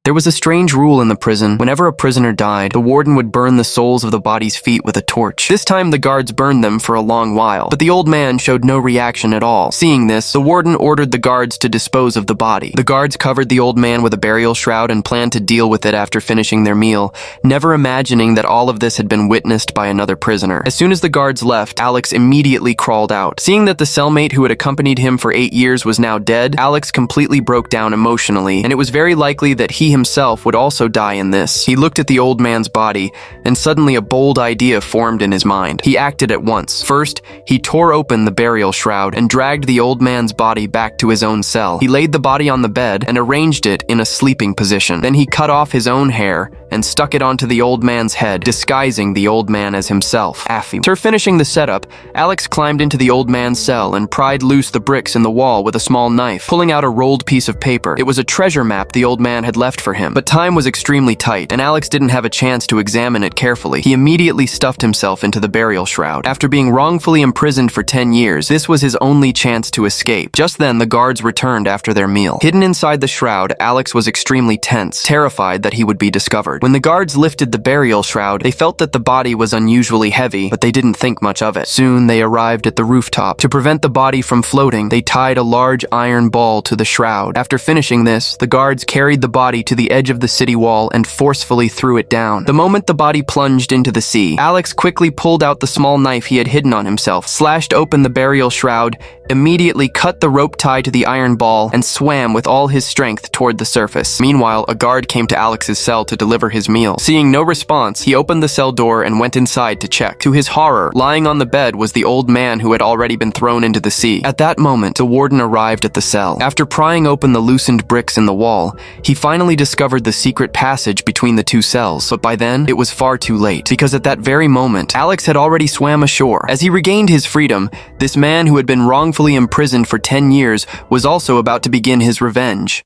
There was a strange rule in the prison. Whenever a prisoner died, the warden would burn the soles of the body's feet with a torch. This time the guards burned them for a long while, but the old man showed no reaction at all. Seeing this, the warden ordered the guards to dispose of the body. The guards covered the old man with a burial shroud and planned to deal with it after finishing their meal, never imagining that all of this had been witnessed by another prisoner. As soon as the guards left, Alex immediately crawled out. Seeing that the cellmate who had accompanied him for 8 years was now dead, Alex completely broke down emotionally, and it was very likely that he himself would also die in this. He looked at the old man's body, and suddenly a bold idea formed in his mind. He acted at once. First, he tore open the burial shroud and dragged the old man's body back to his own cell. He laid the body on the bed and arranged it in a sleeping position. Then he cut off his own hair and stuck it onto the old man's head, disguising the old man as himself. After finishing the setup, Alex climbed into the old man's cell and pried loose the bricks in the wall with a small knife, pulling out a rolled piece of paper. It was a treasure map the old man had left for him, but time was extremely tight, and Alex didn't have a chance to examine it carefully. He immediately stuffed himself into the burial shroud. After being wrongfully imprisoned for 10 years, this was his only chance to escape. Just then, the guards returned after their meal. Hidden inside the shroud, Alex was extremely tense, terrified that he would be discovered. When the guards lifted the burial shroud, they felt that the body was unusually heavy, but they didn't think much of it. Soon, they arrived at the rooftop. To prevent the body from floating, they tied a large iron ball to the shroud. After finishing this, the guards carried the body to the edge of the city wall and forcefully threw it down. The moment the body plunged into the sea, Alex quickly pulled out the small knife he had hidden on himself, slashed open the burial shroud, immediately cut the rope tie to the iron ball, and swam with all his strength toward the surface. Meanwhile, a guard came to Alex's cell to deliver his meal. Seeing no response, he opened the cell door and went inside to check. To his horror, lying on the bed was the old man who had already been thrown into the sea. At that moment, the warden arrived at the cell. After prying open the loosened bricks in the wall, he finally discovered the secret passage between the two cells, but by then, it was far too late, because at that very moment, Alex had already swam ashore. As he regained his freedom, this man who had been wrongfully imprisoned for 10 years was also about to begin his revenge.